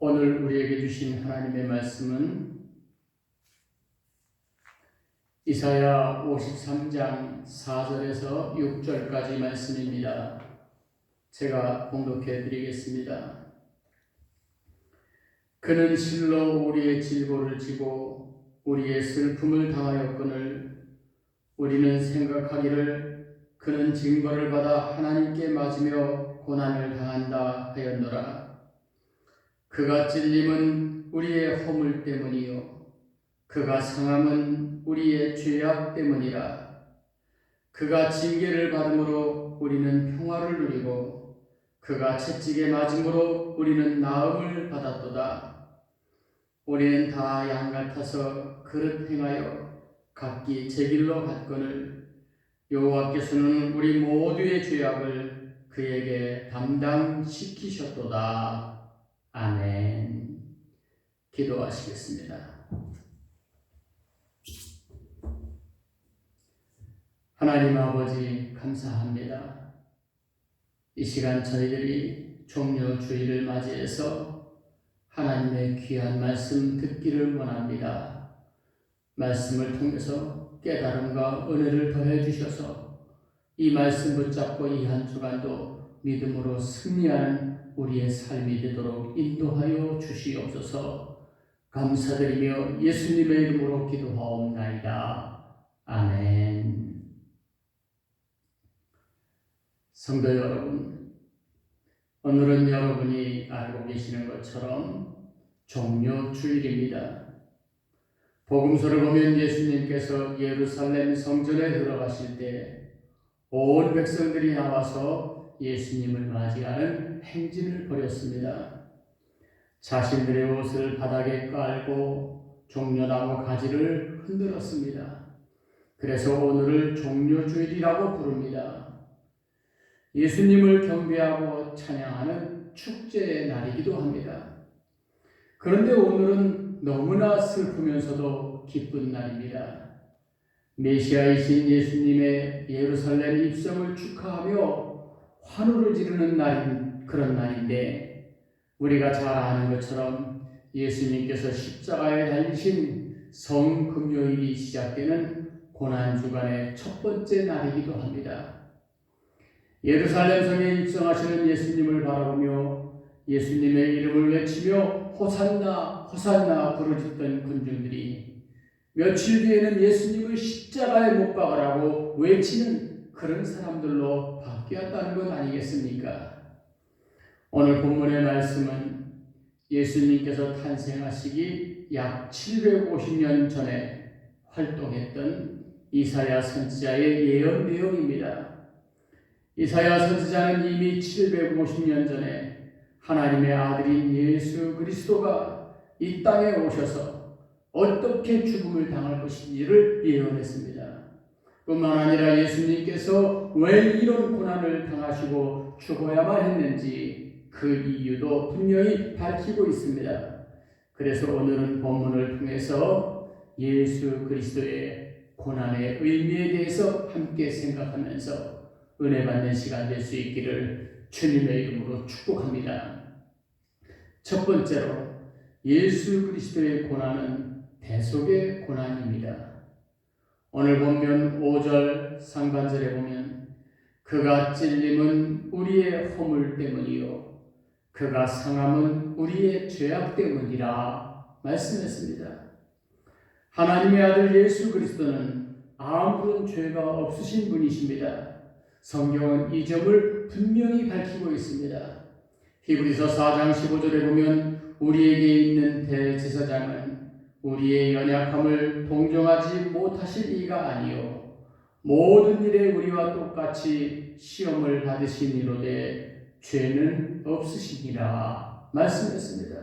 오늘 우리에게 주신 하나님의 말씀은 이사야 53장 4절에서 6절까지 말씀입니다. 제가 봉독해 드리겠습니다. 그는 실로 우리의 질고를 지고 우리의 슬픔을 당하였거늘 우리는 생각하기를 그는 징벌을 받아 하나님께 맞으며 고난을 당한다 하였노라. 그가 찔림은 우리의 허물 때문이요 그가 상함은 우리의 죄악 때문이라. 그가 징계를 받음으로 우리는 평화를 누리고 그가 채찍에 맞음으로 우리는 나음을 받았도다. 우리는 다 양 같아서 그릇 행하여 각기 제 길로 갔거늘 여호와께서는 우리 모두의 죄악을 그에게 담당시키셨도다. 아멘. 기도하시겠습니다. 하나님 아버지 감사합니다. 이 시간 저희들이 종려 주일을 맞이해서 하나님의 귀한 말씀 듣기를 원합니다. 말씀을 통해서 깨달음과 은혜를 더해 주셔서 이 말씀 붙잡고 이 한 주간도 믿음으로 승리하는 우리의 삶이 되도록 인도하여 주시옵소서. 감사드리며 예수님의 이름으로 기도하옵나이다. 아멘. 성도 여러분, 오늘은 여러분이 알고 계시는 것처럼 종려 주일입니다. 복음서를 보면 예수님께서 예루살렘 성전에 들어가실 때 온 백성들이 나와서 예수님을 맞이하는 행진을 벌였습니다. 자신들의 옷을 바닥에 깔고 종려나무 가지를 흔들었습니다. 그래서 오늘을 종려주일이라고 부릅니다. 예수님을 경배하고 찬양하는 축제의 날이기도 합니다. 그런데 오늘은 너무나 슬프면서도 기쁜 날입니다. 메시아이신 예수님의 예루살렘 입성을 축하하며 환호를 지르는 날인 그런 날인데, 우리가 잘 아는 것처럼 예수님께서 십자가에 달리신 성금요일이 시작되는 고난주간의 첫 번째 날이기도 합니다. 예루살렘 성에 입성하시는 예수님을 바라보며 예수님의 이름을 외치며 호산나 호산나 부르짖던 군중들이 며칠 뒤에는 예수님을 십자가에 못 박으라고 외치는 그런 사람들로 바뀌었다는 것 아니겠습니까? 오늘 본문의 말씀은 예수님께서 탄생하시기 약 750년 전에 활동했던 이사야 선지자의 예언 내용입니다. 이사야 선지자는 이미 750년 전에 하나님의 아들인 예수 그리스도가 이 땅에 오셔서 어떻게 죽음을 당할 것인지를 예언했습니다. 뿐만 아니라 예수님께서 왜 이런 고난을 당하시고 죽어야만 했는지 그 이유도 분명히 밝히고 있습니다. 그래서 오늘은 본문을 통해서 예수 그리스도의 고난의 의미에 대해서 함께 생각하면서 은혜 받는 시간 될 수 있기를 주님의 이름으로 축복합니다. 첫 번째로 예수 그리스도의 고난은 대속의 고난입니다. 오늘 보면 5절 상반절에 보면 그가 찔림은 우리의 허물 때문이요 그가 상함은 우리의 죄악 때문이라 말씀했습니다. 하나님의 아들 예수 그리스도는 아무런 죄가 없으신 분이십니다. 성경은 이 점을 분명히 밝히고 있습니다. 히브리서 4장 15절에 보면 우리에게 있는 대제사장은 우리의 연약함을 동정하지 못하실 이가 아니요 모든 일에 우리와 똑같이 시험을 받으신 이로되 죄는 없으시니라 말씀했습니다.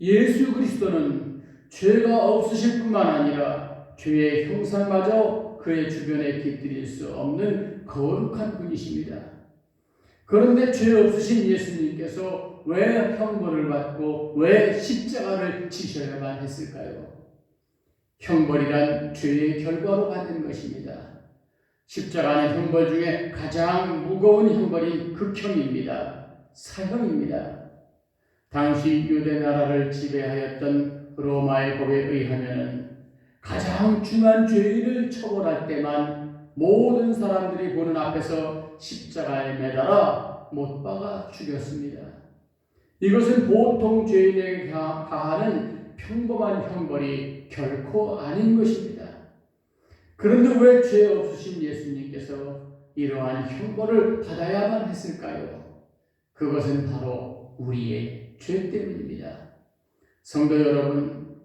예수 그리스도는 죄가 없으실 뿐만 아니라 죄의 형상마저 그의 주변에 깃들일 수 없는 거룩한 분이십니다. 그런데 죄 없으신 예수님께서 왜 형벌을 받고 왜 십자가를 지셔야만 했을까요? 형벌이란 죄의 결과로 받는 것입니다. 십자가는 형벌 중에 가장 무거운 형벌인 극형입니다. 사형입니다. 당시 유대 나라를 지배하였던 로마의 법에 의하면 가장 중한 죄인을 처벌할 때만 모든 사람들이 보는 앞에서 십자가에 매달아 못 박아 죽였습니다. 이것은 보통 죄인에게 가하는 평범한 형벌이 결코 아닌 것입니다. 그런데 왜 죄 없으신 예수님께서 이러한 형벌을 받아야만 했을까요? 그것은 바로 우리의 죄 때문입니다. 성도 여러분,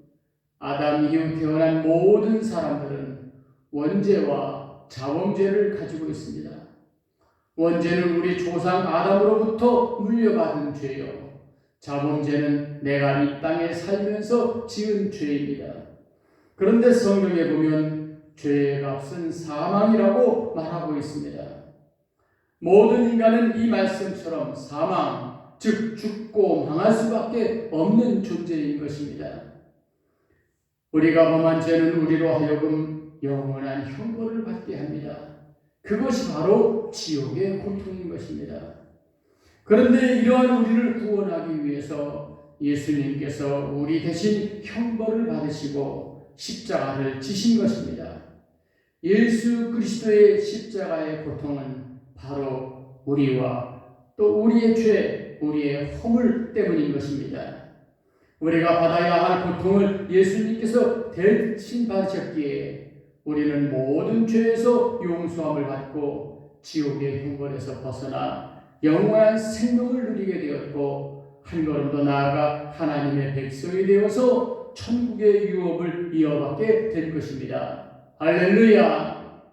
아담 이후 태어난 모든 사람들은 원죄와 자범죄를 가지고 있습니다. 원죄는 우리 조상 아담으로부터 물려받은 죄요. 자범죄는 내가 이 땅에 살면서 지은 죄입니다. 그런데 성경에 보면 죄의 값은 사망이라고 말하고 있습니다. 모든 인간은 이 말씀처럼 사망, 즉 죽고 망할 수밖에 없는 존재인 것입니다. 우리가 범한 죄는 우리로 하여금 영원한 형벌을 받게 합니다. 그것이 바로 지옥의 고통인 것입니다. 그런데 이러한 우리를 구원하기 위해서 예수님께서 우리 대신 형벌을 받으시고 십자가를 지신 것입니다. 예수 그리스도의 십자가의 고통은 바로 우리와 또 우리의 죄, 우리의 허물 때문인 것입니다. 우리가 받아야 할 고통을 예수님께서 대신 받으셨기에 우리는 모든 죄에서 용서함을 받고 지옥의 형벌에서 벗어나 영원한 생명을 누리게 되었고 한 걸음 더 나아가 하나님의 백성이 되어서 천국의 유업을 이어받게 될 것입니다. 할렐루야!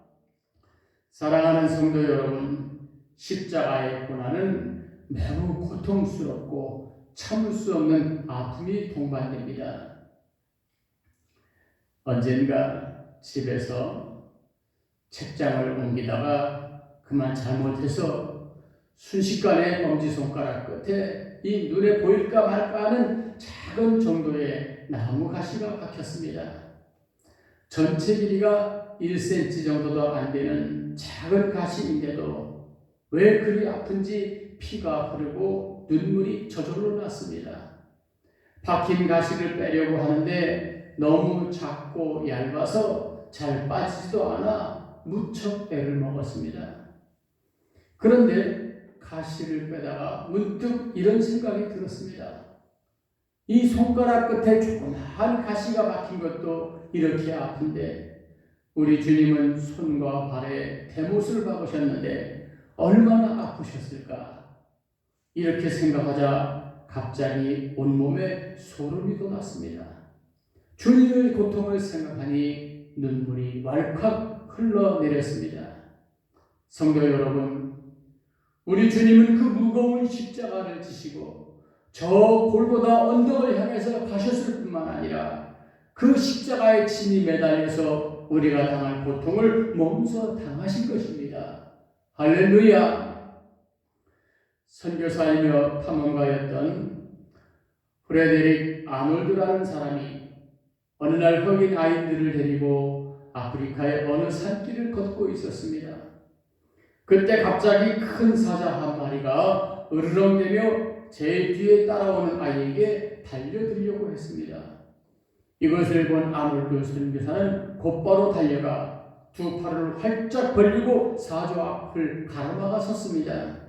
사랑하는 성도 여러분, 십자가의 고난은 매우 고통스럽고 참을 수 없는 아픔이 동반됩니다. 언젠가 집에서 책장을 옮기다가 그만 잘못해서 순식간에 엄지손가락 끝에 이 눈에 보일까 말까 하는 작은 정도의 나무 가시가 박혔습니다. 전체 길이가 1cm 정도도 안 되는 작은 가시인데도 왜 그리 아픈지 피가 흐르고 눈물이 저절로 났습니다. 박힌 가시를 빼려고 하는데 너무 작고 얇아서 잘 빠지지도 않아 무척 애를 먹었습니다. 그런데 가시를 빼다가 문득 이런 생각이 들었습니다. 이 손가락 끝에 조그마한 가시가 박힌 것도 이렇게 아픈데 우리 주님은 손과 발에 대못을 박으셨는데 얼마나 아프셨을까? 이렇게 생각하자 갑자기 온몸에 소름이 돋았습니다. 주님의 고통을 생각하니 눈물이 왈칵 흘러내렸습니다. 성도 여러분, 우리 주님은 그 무거운 십자가를 지시고 저 골고다 언덕을 향해서 가셨을 뿐만 아니라 그 십자가의 짐이 매달려서 우리가 당할 고통을 몸소 당하신 것입니다. 할렐루야! 선교사이며 탐험가였던 프레데릭 아놀드라는 사람이 어느 날 흑인 아이들을 데리고 아프리카의 어느 산길을 걷고 있었습니다. 그때 갑자기 큰 사자 한 마리가 으르렁대며 제 뒤에 따라오는 아이에게 달려들려고 했습니다. 이것을 본 아놀드 선교사는 곧바로 달려가 두 팔을 활짝 벌리고 사자 앞을 가로막아 섰습니다.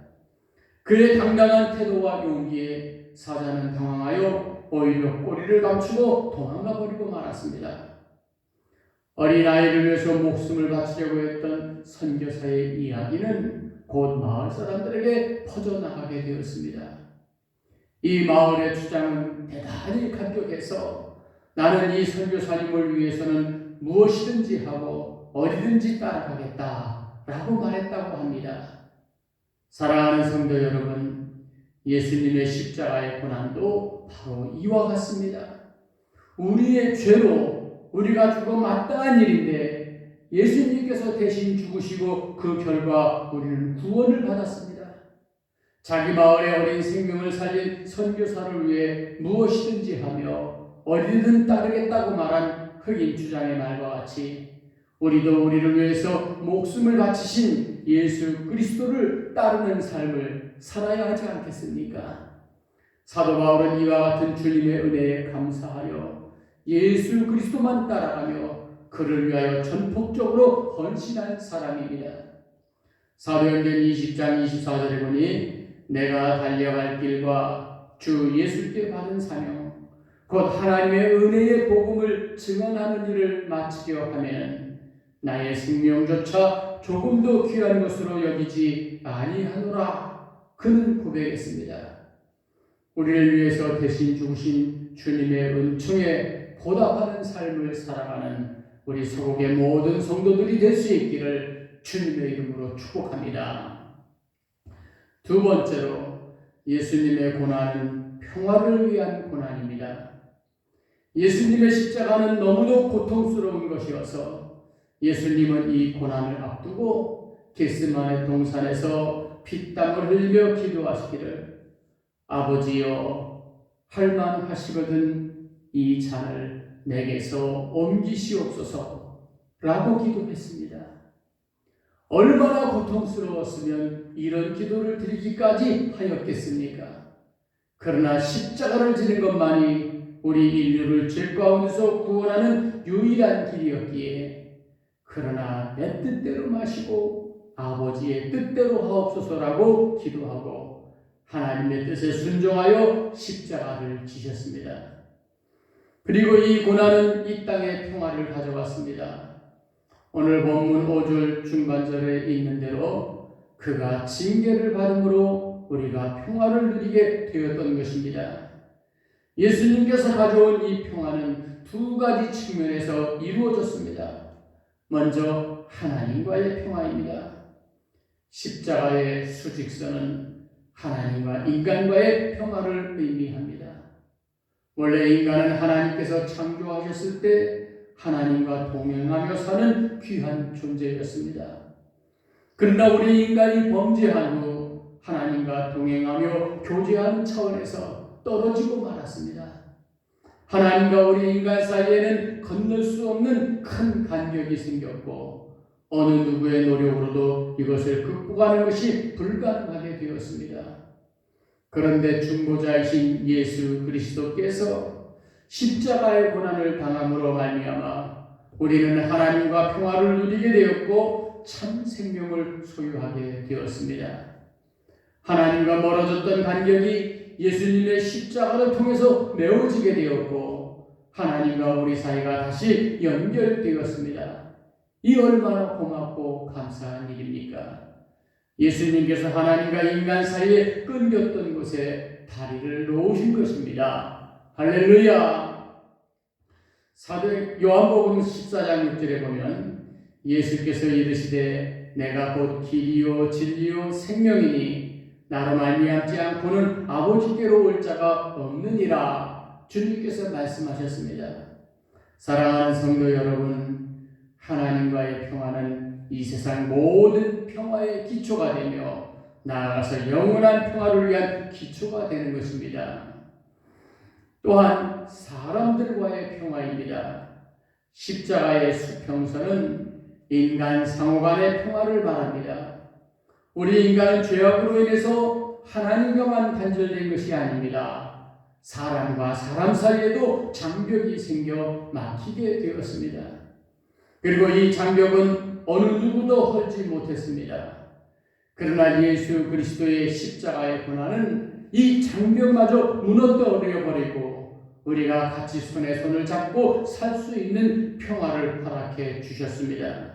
그의 당당한 태도와 용기에 사자는 당황하여 오히려 꼬리를 감추고 도망가 버리고 말았습니다. 어린아이를 위해서 목숨을 바치려고 했던 선교사의 이야기는 곧 마을 사람들에게 퍼져나가게 되었습니다. 이 마을의 주장은 대단히 감격해서 나는 이 선교사님을 위해서는 무엇이든지 하고 어디든지 따라가겠다라고 말했다고 합니다. 사랑하는 성도 여러분, 예수님의 십자가의 고난도 바로 이와 같습니다. 우리의 죄로 우리가 죽어 마땅한 일인데 예수님께서 대신 죽으시고 그 결과 우리는 구원을 받았습니다. 자기 마을의 어린 생명을 살린 선교사를 위해 무엇이든지 하며 어디든 따르겠다고 말한 흑인 주장의 말과 같이 우리도 우리를 위해서 목숨을 바치신 예수 그리스도를 따르는 삶을 살아야 하지 않겠습니까? 사도 바울은 이와 같은 주님의 은혜에 감사하여 예수 그리스도만 따라가며 그를 위하여 전폭적으로 헌신한 사람입니다. 사도행전 20장 24절에 보니 내가 달려갈 길과 주 예수께 받은 사명 곧 하나님의 은혜의 복음을 증언하는 일을 마치려 하면 나의 생명조차 조금도 귀한 것으로 여기지 아니하노라. 그는 고백했습니다. 우리를 위해서 대신 죽으신 주님의 은총에 보답하는 삶을 살아가는 우리 서곡의 모든 성도들이 될 수 있기를 주님의 이름으로 축복합니다. 두 번째로 예수님의 고난은 평화를 위한 고난입니다. 예수님의 십자가는 너무도 고통스러운 것이어서 예수님은 이 고난을 앞두고 겟세마네 동산에서 피땀을 흘리며 기도하시기를 아버지여 할만하시거든 이 잔을 내게서 옮기시옵소서 라고 기도했습니다. 얼마나 고통스러웠으면 이런 기도를 드리기까지 하였겠습니까? 그러나 십자가를 지는 것만이 우리 인류를 죄 가운데서 구원하는 유일한 길이었기에 그러나 내 뜻대로 마시고 아버지의 뜻대로 하옵소서라고 기도하고 하나님의 뜻에 순종하여 십자가를 지셨습니다. 그리고 이 고난은 이 땅의 평화를 가져왔습니다. 오늘 본문 5절 중반절에 있는 대로 그가 징계를 받음으로 우리가 평화를 누리게 되었던 것입니다. 예수님께서 가져온 이 평화는 두 가지 측면에서 이루어졌습니다. 먼저 하나님과의 평화입니다. 십자가의 수직선은 하나님과 인간과의 평화를 의미합니다. 원래 인간은 하나님께서 창조하셨을 때 하나님과 동행하며 사는 귀한 존재였습니다. 그러나 우리 인간이 범죄한 후 하나님과 동행하며 교제하는 차원에서 떨어지고 말았습니다. 하나님과 우리 인간 사이에는 건널 수 없는 큰 간격이 생겼고 어느 누구의 노력으로도 이것을 극복하는 것이 불가능하게 되었습니다. 그런데 중보자이신 예수 그리스도께서 십자가의 고난을 당함으로 말미암아 우리는 하나님과 평화를 누리게 되었고 참 생명을 소유하게 되었습니다. 하나님과 멀어졌던 간격이 예수님의 십자가를 통해서 메워지게 되었고 하나님과 우리 사이가 다시 연결되었습니다. 이 얼마나 고맙고 감사한 일입니까? 예수님께서 하나님과 인간 사이에 끊겼던 곳에 다리를 놓으신 것입니다. 할렐루야! 사도 요한복음 14장 6절에 보면 예수께서 이르시되 내가 곧 길이요 진리요 생명이니 나로 말미암지 않고는 아버지께로 올 자가 없느니라 주님께서 말씀하셨습니다. 사랑하는 성도 여러분, 하나님과의 평화는 이 세상 모든 평화의 기초가 되며 나아가서 영원한 평화를 위한 기초가 되는 것입니다. 또한 사람들과의 평화입니다. 십자가의 수평선은 인간 상호 간의 평화를 말합니다. 우리 인간은 죄악으로 인해서 하나님과만 단절된 것이 아닙니다. 사람과 사람 사이에도 장벽이 생겨 막히게 되었습니다. 그리고 이 장벽은 어느 누구도 헐지 못했습니다. 그러나 예수 그리스도의 십자가의 고난은 이 장벽마저 무너뜨려 버리고 우리가 같이 손에 손을 잡고 살 수 있는 평화를 허락해 주셨습니다.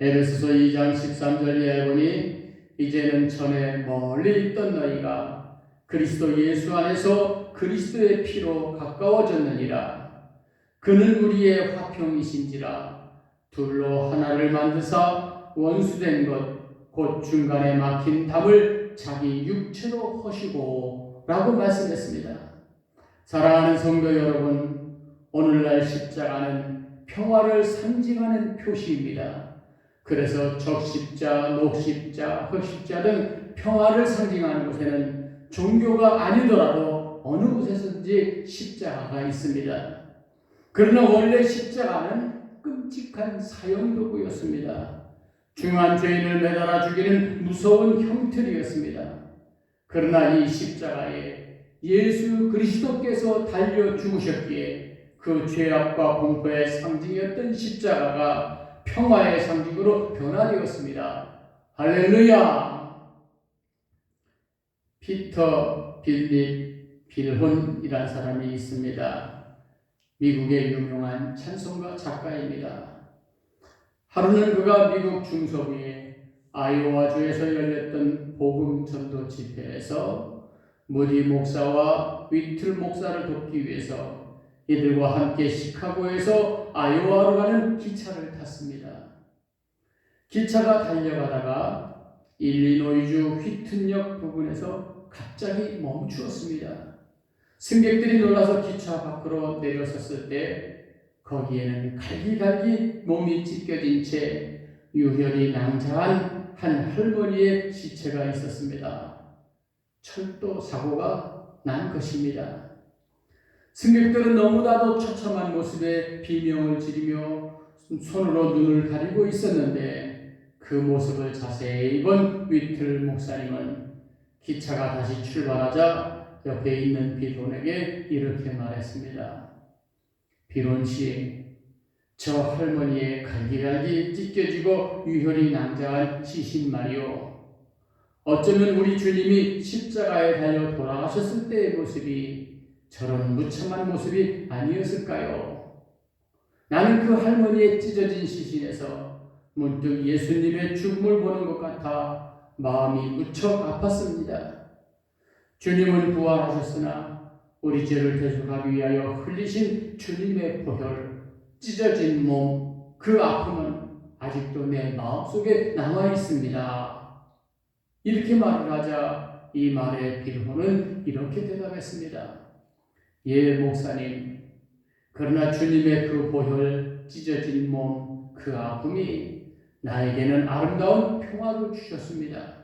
에베소서 2장 13절에 보니 이제는 전에 멀리 있던 너희가 그리스도 예수 안에서 그리스도의 피로 가까워졌느니라. 그는 우리의 화평이신지라 둘로 하나를 만드사 원수된 것 곧 중간에 막힌 담을 자기 육체로 허시고 라고 말씀했습니다. 사랑하는 성도 여러분, 오늘날 십자가는 평화를 상징하는 표시입니다. 그래서 적십자, 녹십자, 흑십자 등 평화를 상징하는 곳에는 종교가 아니더라도 어느 곳에서든지 십자가가 있습니다. 그러나 원래 십자가는 끔찍한 사형도구였습니다. 중한 죄인을 매달아 죽이는 무서운 형틀이었습니다. 그러나 이 십자가에 예수 그리스도께서 달려 죽으셨기에 그 죄악과 공포의 상징이었던 십자가가 평화의 상징으로 변화되었습니다. 할렐루야! 피터 빌립 빌혼이라는 사람이 있습니다. 미국의 유명한 찬송가 작가입니다. 하루는 그가 미국 중서부의 아이오와주에서 열렸던 복음 전도 집회에서 무디 목사와 위틀 목사를 돕기 위해서 이들과 함께 시카고에서 아이오와로 가는 기차를 탔습니다. 기차가 달려가다가 일리노이주 휘튼역 부근에서 갑자기 멈추었습니다. 승객들이 놀라서 기차 밖으로 내려섰을 때 거기에는 갈기갈기 몸이 찢겨진 채 유혈이 낭자한 한 할머니의 시체가 있었습니다. 철도 사고가 난 것입니다. 승객들은 너무나도 처참한 모습에 비명을 지르며 손으로 눈을 가리고 있었는데 그 모습을 자세히 본 위틀 목사님은 기차가 다시 출발하자 옆에 있는 비론에게 이렇게 말했습니다. 비론 씨, 저 할머니의 갈기갈기 찢겨지고 유혈이 낭자한 시신 말이요. 어쩌면 우리 주님이 십자가에 달려 돌아가셨을 때의 모습이 저런 무참한 모습이 아니었을까요? 나는 그 할머니의 찢어진 시신에서 문득 예수님의 죽음을 보는 것 같아 마음이 무척 아팠습니다. 주님은 부활하셨으나 우리 죄를 대속하기 위하여 흘리신 주님의 보혈, 찢어진 몸, 그 아픔은 아직도 내 마음속에 남아 있습니다. 이렇게 말을 하자 이 말에 빌혼은 이렇게 대답했습니다. 예, 목사님. 그러나 주님의 그 보혈, 찢어진 몸, 그 아픔이 나에게는 아름다운 평화를 주셨습니다.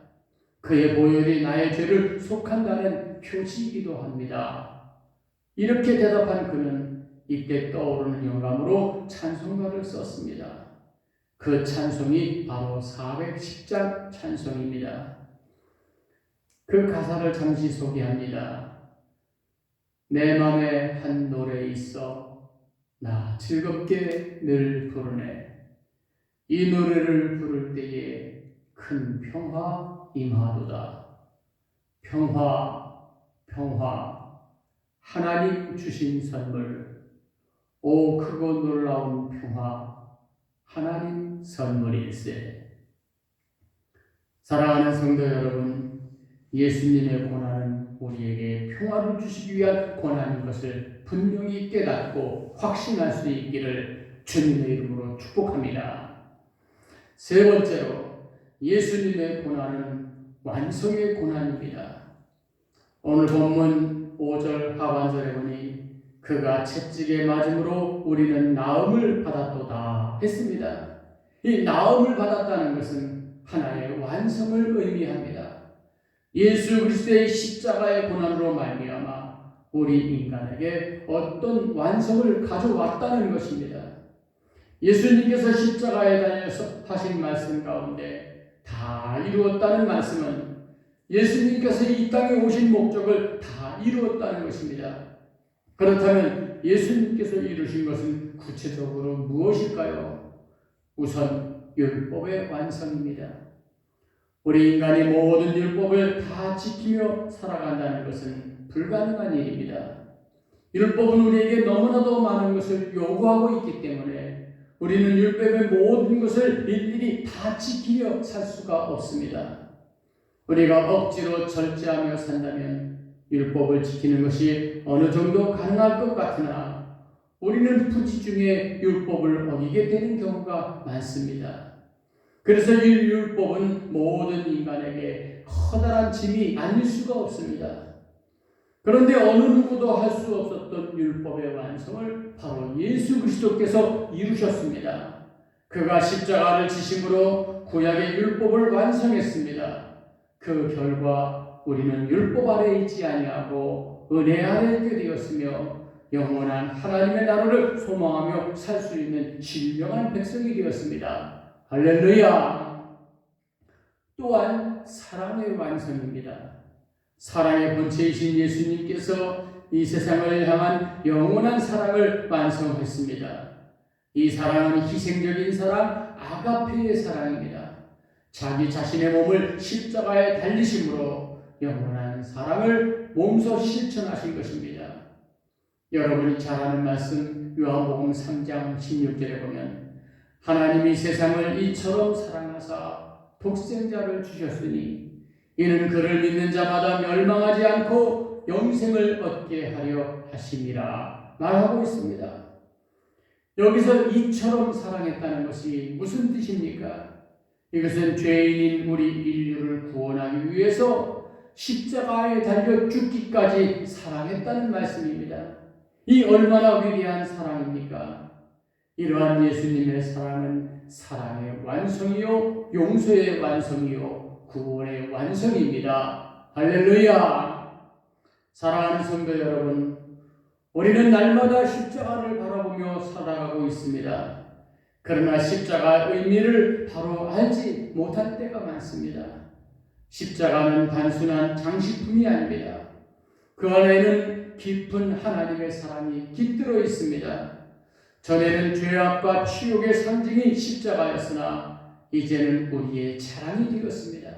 그의 보혈이 나의 죄를 속한다는 표시이기도 합니다. 이렇게 대답한 그는 이때 떠오르는 영감으로 찬송가를 썼습니다. 그 찬송이 바로 410장 찬송입니다. 그 가사를 잠시 소개합니다. 내 맘에 한 노래 있어 나 즐겁게 늘 부르네. 이 노래를 부를 때에 큰 평화 임하도다. 평화, 평화, 하나님 주신 선물, 오 크고 놀라운 평화, 하나님 선물일세. 사랑하는 성도 여러분, 예수님의 고난은 우리에게 평화를 주시기 위한 고난인 것을 분명히 깨닫고 확신할 수 있기를 주님의 이름으로 축복합니다. 세 번째로, 예수님의 고난은 완성의 고난입니다. 오늘 본문 5절 하반절에 보니 그가 채찍에 맞음으로 우리는 나음을 받았도다 했습니다. 이 나음을 받았다는 것은 하나의 완성을 의미합니다. 예수 그리스도의 십자가의 고난으로 말미암아 우리 인간에게 어떤 완성을 가져왔다는 것입니다. 예수님께서 십자가에 달려서 하신 말씀 가운데 다 이루었다는 말씀은 예수님께서 이 땅에 오신 목적을 다 이루었다는 것입니다. 그렇다면 예수님께서 이루신 것은 구체적으로 무엇일까요? 우선 율법의 완성입니다. 우리 인간이 모든 율법을 다 지키며 살아간다는 것은 불가능한 일입니다. 율법은 우리에게 너무나도 많은 것을 요구하고 있기 때문에 우리는 율법의 모든 것을 일일이 다 지키며 살 수가 없습니다. 우리가 억지로 절제하며 산다면 율법을 지키는 것이 어느 정도 가능할 것 같으나 우리는 부지중에 율법을 어기게 되는 경우가 많습니다. 그래서 이 율법은 모든 인간에게 커다란 짐이 아닐 수가 없습니다. 그런데 어느 누구도 할 수 없었던 율법의 완성을 바로 예수 그리스도께서 이루셨습니다. 그가 십자가를 지심으로 구약의 율법을 완성했습니다. 그 결과 우리는 율법 아래 있지 아니하고 은혜 아래 있게 되었으며 영원한 하나님의 나라를 소망하며 살 수 있는 신령한 백성이 되었습니다. 할렐루야! 또한 사랑의 완성입니다. 사랑의 본체이신 예수님께서 이 세상을 향한 영원한 사랑을 완성했습니다. 이 사랑은 희생적인 사랑, 아가페의 사랑입니다. 자기 자신의 몸을 십자가에 달리심으로 영원한 사랑을 몸소 실천하신 것입니다. 여러분이 잘 아는 말씀 요한복음 3장 16절에 보면 하나님이 세상을 이처럼 사랑하사 독생자를 주셨으니 이는 그를 믿는 자마다 멸망하지 않고 영생을 얻게 하려 하심이라 말하고 있습니다. 여기서 이처럼 사랑했다는 것이 무슨 뜻입니까? 이것은 죄인인 우리 인류를 구원하기 위해서 십자가에 달려 죽기까지 사랑했다는 말씀입니다. 이 얼마나 위대한 사랑입니까? 이러한 예수님의 사랑은 사랑의 완성이요, 용서의 완성이요, 구원의 완성입니다. 할렐루야! 사랑하는 성도 여러분, 우리는 날마다 십자가를 바라보며 살아가고 있습니다. 그러나 십자가의 의미를 바로 알지 못할 때가 많습니다. 십자가는 단순한 장식품이 아닙니다. 그 안에는 깊은 하나님의 사랑이 깃들어 있습니다. 전에는 죄악과 치욕의 상징이 십자가였으나 이제는 우리의 자랑이 되었습니다.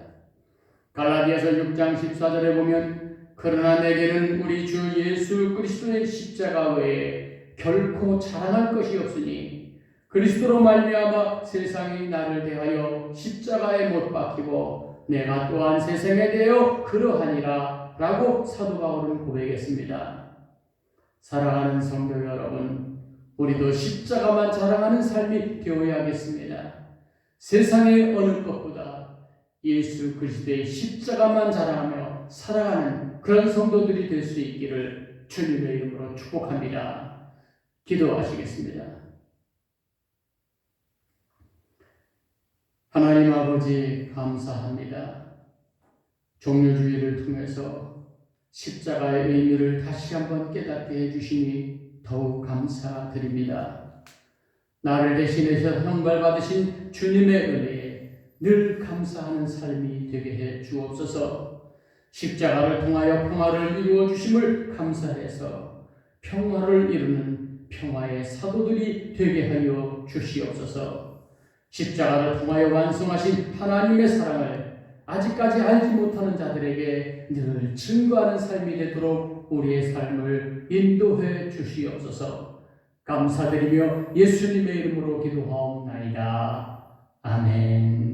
갈라디아서 6장 14절에 보면 그러나 내게는 우리 주 예수 그리스도의 십자가 외에 결코 자랑할 것이 없으니 그리스도로 말미암아 세상이 나를 대하여 십자가에 못 박히고 내가 또한 세상에 대하여 그러하니라 라고 사도 바울은 고백했습니다. 사랑하는 성도 여러분, 우리도 십자가만 자랑하는 삶이 되어야겠습니다. 세상의 어느 것보다 예수 그리스도의 십자가만 자랑하며 살아가는 그런 성도들이 될 수 있기를 주님의 이름으로 축복합니다. 기도하시겠습니다. 하나님 아버지 감사합니다. 종료주의를 통해서 십자가의 의미를 다시 한번 깨닫게 해주시니 더욱 감사드립니다. 나를 대신해서 형벌받으신 주님의 은혜에 늘 감사하는 삶이 되게 해 주옵소서. 십자가를 통하여 평화를 이루어 주심을 감사해서 평화를 이루는 평화의 사도들이 되게 하여 주시옵소서. 십자가를 통하여 완성하신 하나님의 사랑을 아직까지 알지 못하는 자들에게 늘 증거하는 삶이 되도록 우리의 삶을 인도해 주시옵소서. 감사드리며 예수님의 이름으로 기도하옵나이다. 아멘.